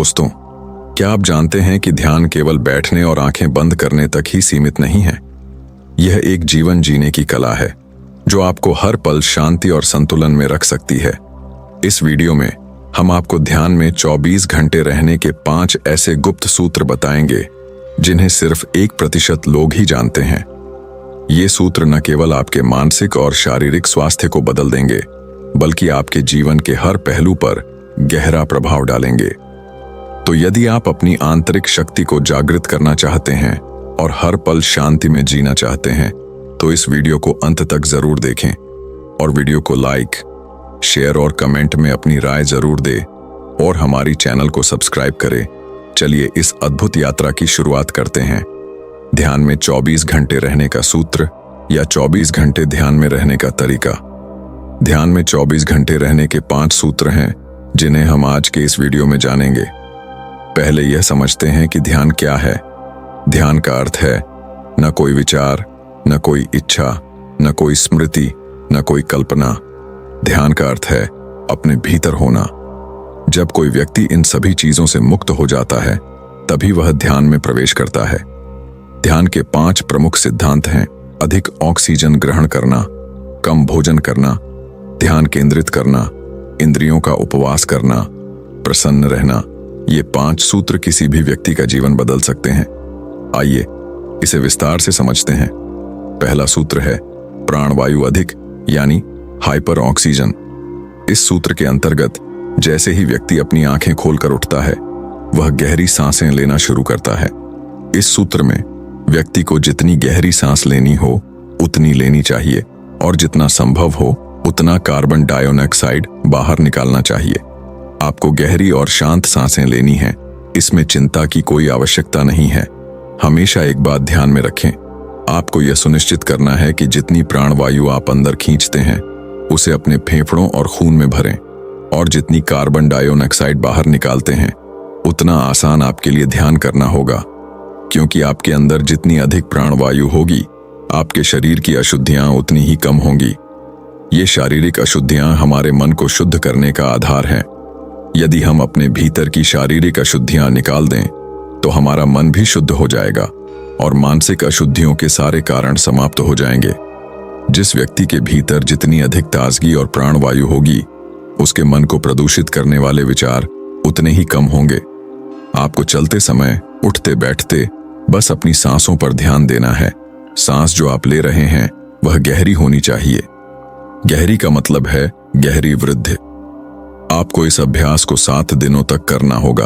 दोस्तों, क्या आप जानते हैं कि ध्यान केवल बैठने और आंखें बंद करने तक ही सीमित नहीं है। यह एक जीवन जीने की कला है जो आपको हर पल शांति और संतुलन में रख सकती है। इस वीडियो में हम आपको ध्यान में 24 घंटे रहने के 5 ऐसे गुप्त सूत्र बताएंगे जिन्हें सिर्फ 1% लोग ही जानते हैं। ये सूत्र न केवल आपके मानसिक और शारीरिक स्वास्थ्य को बदल देंगे, बल्कि आपके जीवन के हर पहलू पर गहरा प्रभाव डालेंगे। तो यदि आप अपनी आंतरिक शक्ति को जागृत करना चाहते हैं और हर पल शांति में जीना चाहते हैं, तो इस वीडियो को अंत तक जरूर देखें और वीडियो को लाइक, शेयर और कमेंट में अपनी राय जरूर दें और हमारी चैनल को सब्सक्राइब करें। चलिए इस अद्भुत यात्रा की शुरुआत करते हैं। ध्यान में 24 घंटे रहने का सूत्र या 24 घंटे ध्यान में रहने का तरीका। ध्यान में 24 घंटे रहने के 5 सूत्र हैं जिन्हें हम आज के इस वीडियो में जानेंगे। पहले यह समझते हैं कि ध्यान क्या है। ध्यान का अर्थ है न कोई विचार, न कोई इच्छा, न कोई स्मृति, न कोई कल्पना। ध्यान का अर्थ है अपने भीतर होना। जब कोई व्यक्ति इन सभी चीजों से मुक्त हो जाता है, तभी वह ध्यान में प्रवेश करता है। ध्यान के 5 प्रमुख सिद्धांत हैं: अधिक ऑक्सीजन ग्रहण करना, कम भोजन करना, ध्यान केंद्रित करना, इंद्रियों का उपवास करना, प्रसन्न रहना। ये 5 सूत्र किसी भी व्यक्ति का जीवन बदल सकते हैं। आइए इसे विस्तार से समझते हैं। पहला सूत्र है प्राणवायु अधिक, यानी हाइपर ऑक्सीजन। इस सूत्र के अंतर्गत जैसे ही व्यक्ति अपनी आंखें खोलकर उठता है, वह गहरी सांसें लेना शुरू करता है। इस सूत्र में व्यक्ति को जितनी गहरी सांस लेनी हो उतनी लेनी चाहिए और जितना संभव हो उतना कार्बन डाइऑक्साइड बाहर निकालना चाहिए। आपको गहरी और शांत सांसें लेनी है, इसमें चिंता की कोई आवश्यकता नहीं है। हमेशा एक बात ध्यान में रखें, आपको यह सुनिश्चित करना है कि जितनी प्राणवायु आप अंदर खींचते हैं उसे अपने फेफड़ों और खून में भरें, और जितनी कार्बन डाइऑक्साइड बाहर निकालते हैं उतना आसान आपके लिए ध्यान करना होगा, क्योंकि आपके अंदर जितनी अधिक प्राणवायु होगी, आपके शरीर की अशुद्धियां उतनी ही कम होंगी। ये शारीरिक अशुद्धियां हमारे मन को शुद्ध करने का आधार हैं। यदि हम अपने भीतर की शारीरिक अशुद्धियां निकाल दें, तो हमारा मन भी शुद्ध हो जाएगा और मानसिक अशुद्धियों के सारे कारण समाप्त हो जाएंगे। जिस व्यक्ति के भीतर जितनी अधिक ताजगी और प्राणवायु होगी, उसके मन को प्रदूषित करने वाले विचार उतने ही कम होंगे। आपको चलते समय, उठते बैठते बस अपनी सांसों पर ध्यान देना है। सांस जो आप ले रहे हैं वह गहरी होनी चाहिए। गहरी का मतलब है गहरी वृद्धि। आपको इस अभ्यास को 7 दिनों तक करना होगा।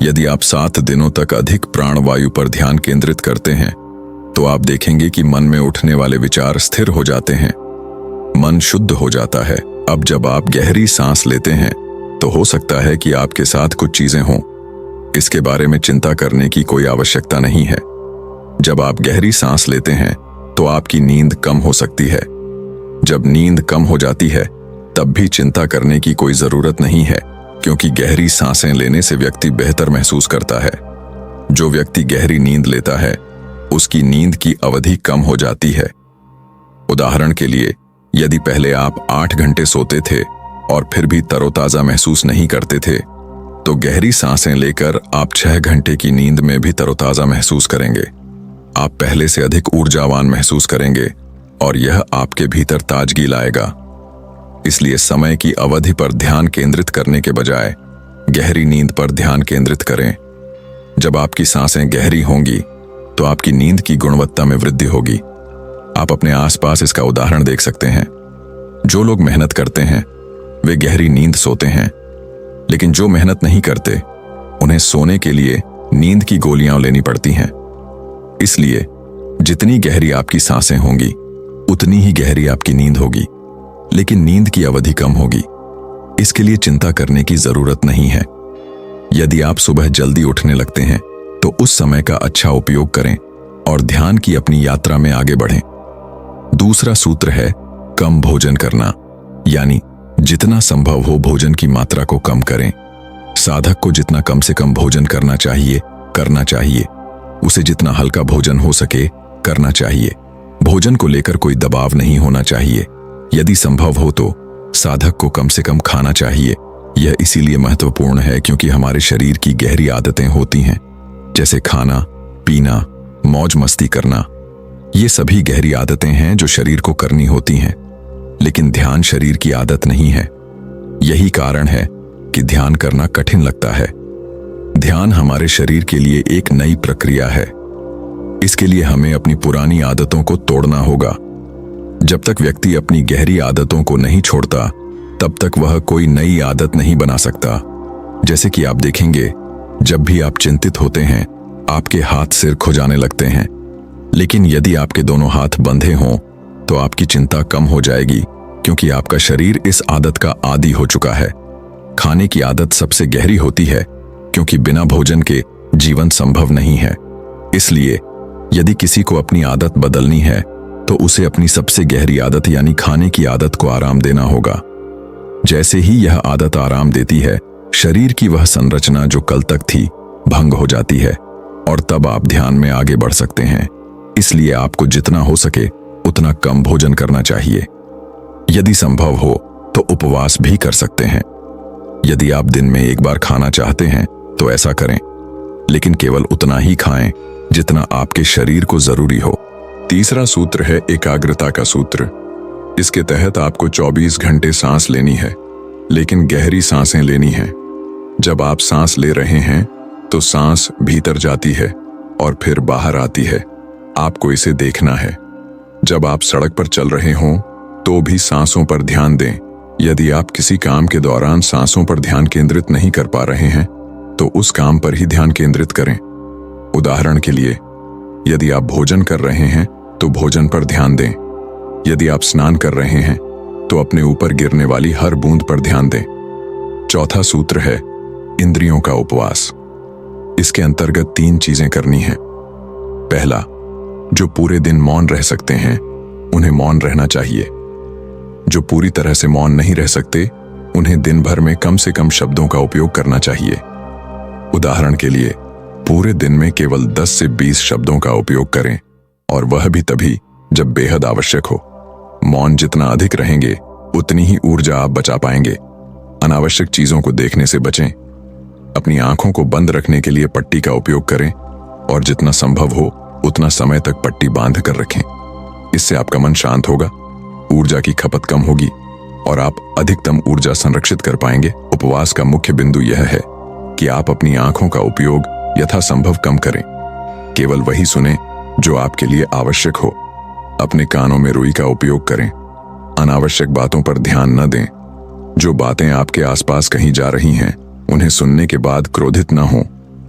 यदि आप 7 दिनों तक अधिक प्राणवायु पर ध्यान केंद्रित करते हैं, तो आप देखेंगे कि मन में उठने वाले विचार स्थिर हो जाते हैं, मन शुद्ध हो जाता है। अब जब आप गहरी सांस लेते हैं, तो हो सकता है कि आपके साथ कुछ चीजें हों। इसके बारे में चिंता करने की कोई आवश्यकता नहीं है। जब आप गहरी सांस लेते हैं, तो आपकी नींद कम हो सकती है। जब नींद कम हो जाती है, तब भी चिंता करने की कोई जरूरत नहीं है, क्योंकि गहरी सांसें लेने से व्यक्ति बेहतर महसूस करता है। जो व्यक्ति गहरी नींद लेता है, उसकी नींद की अवधि कम हो जाती है। उदाहरण के लिए, यदि पहले आप 8 घंटे सोते थे और फिर भी तरोताजा महसूस नहीं करते थे, तो गहरी सांसें लेकर आप 6 घंटे की नींद में भी तरोताजा महसूस करेंगे। आप पहले से अधिक ऊर्जावान महसूस करेंगे और यह आपके भीतर ताजगी लाएगा। इसलिए समय की अवधि पर ध्यान केंद्रित करने के बजाय गहरी नींद पर ध्यान केंद्रित करें। जब आपकी सांसें गहरी होंगी, तो आपकी नींद की गुणवत्ता में वृद्धि होगी। आप अपने आसपास इसका उदाहरण देख सकते हैं। जो लोग मेहनत करते हैं, वे गहरी नींद सोते हैं, लेकिन जो मेहनत नहीं करते, उन्हें सोने के लिए नींद की गोलियां लेनी पड़ती हैं। इसलिए जितनी गहरी आपकी सांसें होंगी, उतनी ही गहरी आपकी नींद होगी, लेकिन नींद की अवधि कम होगी। इसके लिए चिंता करने की जरूरत नहीं है। यदि आप सुबह जल्दी उठने लगते हैं, तो उस समय का अच्छा उपयोग करें और ध्यान की अपनी यात्रा में आगे बढ़ें। दूसरा सूत्र है कम भोजन करना, यानी जितना संभव हो भोजन की मात्रा को कम करें। साधक को जितना कम से कम भोजन करना चाहिए। उसे जितना हल्का भोजन हो सके करना चाहिए। भोजन को लेकर कोई दबाव नहीं होना चाहिए। यदि संभव हो तो साधक को कम से कम खाना चाहिए, यह इसीलिए महत्वपूर्ण है क्योंकि हमारे शरीर की गहरी आदतें होती हैं, जैसे खाना, पीना, मौज मस्ती करना। ये सभी गहरी आदतें हैं जो शरीर को करनी होती हैं, लेकिन ध्यान शरीर की आदत नहीं है। यही कारण है कि ध्यान करना कठिन लगता है। ध्यान हमारे शरीर के लिए एक नई प्रक्रिया है। इसके लिए हमें अपनी पुरानी आदतों को तोड़ना होगा। जब तक व्यक्ति अपनी गहरी आदतों को नहीं छोड़ता, तब तक वह कोई नई आदत नहीं बना सकता। जैसे कि आप देखेंगे, जब भी आप चिंतित होते हैं, आपके हाथ सिर खुजाने लगते हैं। लेकिन यदि आपके दोनों हाथ बंधे हों, तो आपकी चिंता कम हो जाएगी, क्योंकि आपका शरीर इस आदत का आदी हो चुका है। खाने की आदत सबसे गहरी होती है, क्योंकि बिना भोजन के जीवन संभव नहीं है। इसलिए यदि किसी को अपनी आदत बदलनी है, तो उसे अपनी सबसे गहरी आदत यानी खाने की आदत को आराम देना होगा। जैसे ही यह आदत आराम देती है, शरीर की वह संरचना जो कल तक थी भंग हो जाती है, और तब आप ध्यान में आगे बढ़ सकते हैं। इसलिए आपको जितना हो सके उतना कम भोजन करना चाहिए। यदि संभव हो तो उपवास भी कर सकते हैं। यदि आप दिन में एक बार खाना चाहते हैं तो ऐसा करें, लेकिन केवल उतना ही खाएं जितना आपके शरीर को जरूरी हो। तीसरा सूत्र है एकाग्रता का सूत्र। इसके तहत आपको 24 घंटे सांस लेनी है, लेकिन गहरी सांसें लेनी है। जब आप सांस ले रहे हैं तो सांस भीतर जाती है और फिर बाहर आती है। आपको इसे देखना है। जब आप सड़क पर चल रहे हों तो भी सांसों पर ध्यान दें। यदि आप किसी काम के दौरान सांसों पर ध्यान केंद्रित नहीं कर पा रहे हैं, तो उस काम पर ही ध्यान केंद्रित करें। उदाहरण के लिए, यदि आप भोजन कर रहे हैं तो भोजन पर ध्यान दें। यदि आप स्नान कर रहे हैं तो अपने ऊपर गिरने वाली हर बूंद पर ध्यान दें। चौथा सूत्र है इंद्रियों का उपवास। इसके अंतर्गत 3 चीजें करनी है। पहला, जो पूरे दिन मौन रह सकते हैं उन्हें मौन रहना चाहिए। जो पूरी तरह से मौन नहीं रह सकते, उन्हें दिन भर में कम से कम शब्दों का उपयोग करना चाहिए। उदाहरण के लिए, पूरे दिन में केवल 10 से 20 शब्दों का उपयोग करें, और वह भी तभी जब बेहद आवश्यक हो। मौन जितना अधिक रहेंगे, उतनी ही ऊर्जा आप बचा पाएंगे। अनावश्यक चीजों को देखने से बचें। अपनी आंखों को बंद रखने के लिए पट्टी का उपयोग करें, और जितना संभव हो उतना समय तक पट्टी बांध कर रखें। इससे आपका मन शांत होगा, ऊर्जा की खपत कम होगी और आप अधिकतम ऊर्जा संरक्षित कर पाएंगे। उपवास का मुख्य बिंदु यह है कि आप अपनी आंखों का उपयोग यथासंभव कम करें। केवल वही सुने जो आपके लिए आवश्यक हो। अपने कानों में रुई का उपयोग करें। अनावश्यक बातों पर ध्यान न दें। जो बातें आपके आसपास कहीं जा रही हैं, उन्हें सुनने के बाद क्रोधित न हों।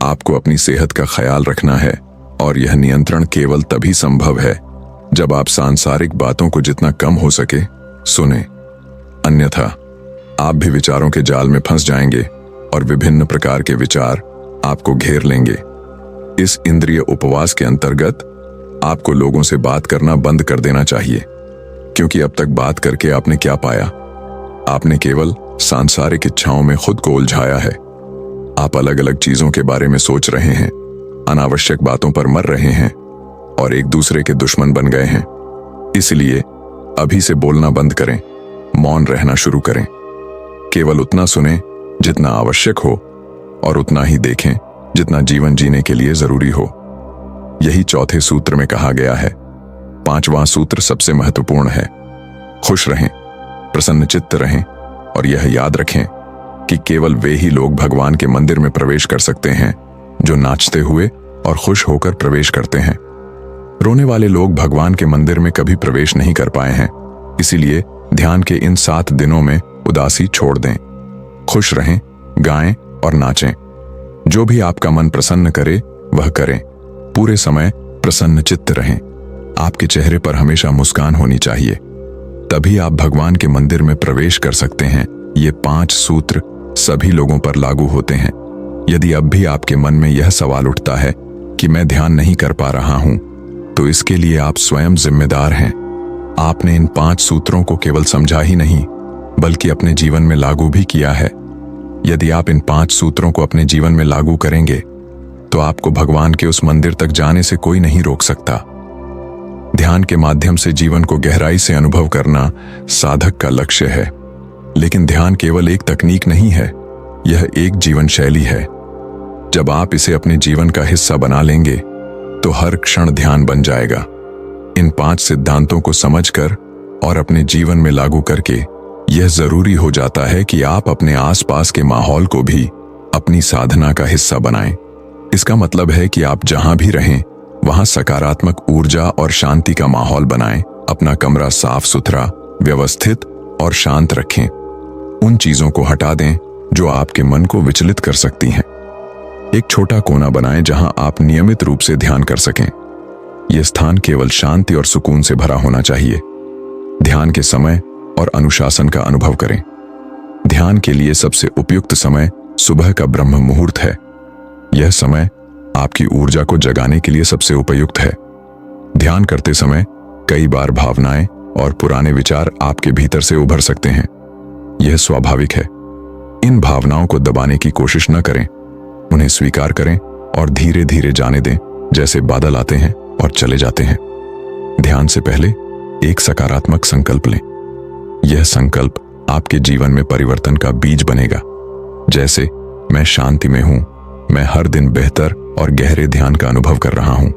आपको अपनी सेहत का ख्याल रखना है, और यह नियंत्रण केवल तभी संभव है जब आप सांसारिक बातों को जितना कम हो सके सुने। अन्यथा आप भी विचारों के जाल में फंस जाएंगे और विभिन्न प्रकार के विचार आपको घेर लेंगे। इस इंद्रिय उपवास के अंतर्गत आपको लोगों से बात करना बंद कर देना चाहिए, क्योंकि अब तक बात करके आपने क्या पाया? आपने केवल सांसारिक इच्छाओं में खुद को उलझाया है। आप अलग अलग चीजों के बारे में सोच रहे हैं, अनावश्यक बातों पर मर रहे हैं और एक दूसरे के दुश्मन बन गए हैं। इसलिए अभी से बोलना बंद करें, मौन रहना शुरू करें। केवल उतना सुनें जितना आवश्यक हो, और उतना ही देखें जितना जीवन जीने के लिए जरूरी हो। यही चौथे सूत्र में कहा गया है। 5वां सूत्र सबसे महत्वपूर्ण है। खुश रहें, प्रसन्नचित्त रहें, और यह याद रखें कि केवल वे ही लोग भगवान के मंदिर में प्रवेश कर सकते हैं जो नाचते हुए और खुश होकर प्रवेश करते हैं। रोने वाले लोग भगवान के मंदिर में कभी प्रवेश नहीं कर पाए हैं। इसीलिए ध्यान के इन 7 दिनों में उदासी छोड़ दें। खुश रहें, गाएं और नाचें। जो भी आपका मन प्रसन्न करे वह करें। पूरे समय प्रसन्न चित्त रहें। आपके चेहरे पर हमेशा मुस्कान होनी चाहिए, तभी आप भगवान के मंदिर में प्रवेश कर सकते हैं। ये 5 सूत्र सभी लोगों पर लागू होते हैं। यदि अब भी आपके मन में यह सवाल उठता है कि मैं ध्यान नहीं कर पा रहा हूं, तो इसके लिए आप स्वयं जिम्मेदार हैं। आपने इन 5 सूत्रों को केवल समझा ही नहीं, बल्कि अपने जीवन में लागू भी किया है। यदि आप इन 5 सूत्रों को अपने जीवन में लागू करेंगे, तो आपको भगवान के उस मंदिर तक जाने से कोई नहीं रोक सकता। ध्यान के माध्यम से जीवन को गहराई से अनुभव करना साधक का लक्ष्य है। लेकिन ध्यान केवल एक तकनीक नहीं है, यह एक जीवन शैली है। जब आप इसे अपने जीवन का हिस्सा बना लेंगे तो हर क्षण ध्यान बन जाएगा। इन 5 सिद्धांतों को समझकर और अपने जीवन में लागू करके यह जरूरी हो जाता है कि आप अपने आसपास के माहौल को भी अपनी साधना का हिस्सा बनाएं। इसका मतलब है कि आप जहां भी रहें वहां सकारात्मक ऊर्जा और शांति का माहौल बनाएं। अपना कमरा साफ सुथरा, व्यवस्थित और शांत रखें। उन चीजों को हटा दें जो आपके मन को विचलित कर सकती हैं। एक छोटा कोना बनाएं जहां आप नियमित रूप से ध्यान कर सकें। यह स्थान केवल शांति और सुकून से भरा होना चाहिए। ध्यान के समय और अनुशासन का अनुभव करें। ध्यान के लिए सबसे उपयुक्त समय सुबह का ब्रह्म मुहूर्त है। यह समय आपकी ऊर्जा को जगाने के लिए सबसे उपयुक्त है। ध्यान करते समय कई बार भावनाएं और पुराने विचार आपके भीतर से उभर सकते हैं। यह स्वाभाविक है। इन भावनाओं को दबाने की कोशिश न करें, उन्हें स्वीकार करें और धीरे धीरे जाने दें, जैसे बादल आते हैं और चले जाते हैं। ध्यान से पहले एक सकारात्मक संकल्प लें। यह संकल्प आपके जीवन में परिवर्तन का बीज बनेगा। जैसे, मैं शांति में हूं, मैं हर दिन बेहतर और गहरे ध्यान का अनुभव कर रहा हूं।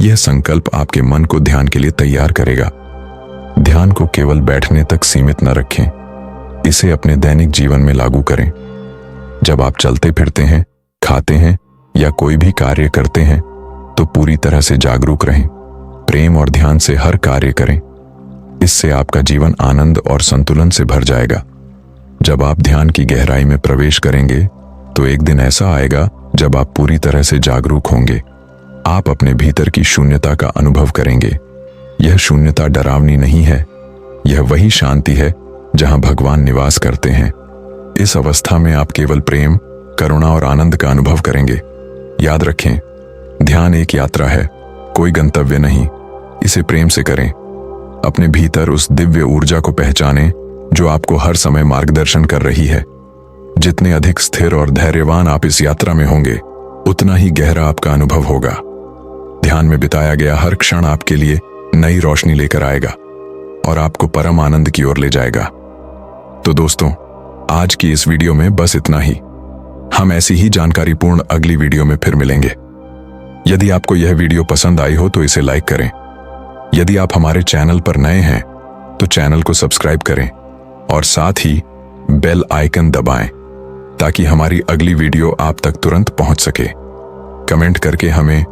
यह संकल्प आपके मन को ध्यान के लिए तैयार करेगा। ध्यान को केवल बैठने तक सीमित न रखें, इसे अपने दैनिक जीवन में लागू करें। जब आप चलते फिरते हैं, खाते हैं या कोई भी कार्य करते हैं तो पूरी तरह से जागरूक रहें। प्रेम और ध्यान से हर कार्य करें। इससे आपका जीवन आनंद और संतुलन से भर जाएगा। जब आप ध्यान की गहराई में प्रवेश करेंगे तो एक दिन ऐसा आएगा जब आप पूरी तरह से जागरूक होंगे। आप अपने भीतर की शून्यता का अनुभव करेंगे। यह शून्यता डरावनी नहीं है, यह वही शांति है जहां भगवान निवास करते हैं। इस अवस्था में आप केवल प्रेम, करुणा और आनंद का अनुभव करेंगे। याद रखें, ध्यान एक यात्रा है, कोई गंतव्य नहीं। इसे प्रेम से करें। अपने भीतर उस दिव्य ऊर्जा को पहचानें जो आपको हर समय मार्गदर्शन कर रही है। जितने अधिक स्थिर और धैर्यवान आप इस यात्रा में होंगे, उतना ही गहरा आपका अनुभव होगा। ध्यान में बिताया गया हर क्षण आपके लिए नई रोशनी लेकर आएगा और आपको परम आनंद की ओर ले जाएगा। तो दोस्तों, आज की इस वीडियो में बस इतना ही। हम ऐसी ही जानकारीपूर्ण अगली वीडियो में फिर मिलेंगे। यदि आपको यह वीडियो पसंद आई हो तो इसे लाइक करें। यदि आप हमारे चैनल पर नए हैं तो चैनल को सब्सक्राइब करें और साथ ही बेल आइकन दबाएं ताकि हमारी अगली वीडियो आप तक तुरंत पहुंच सके। कमेंट करके हमें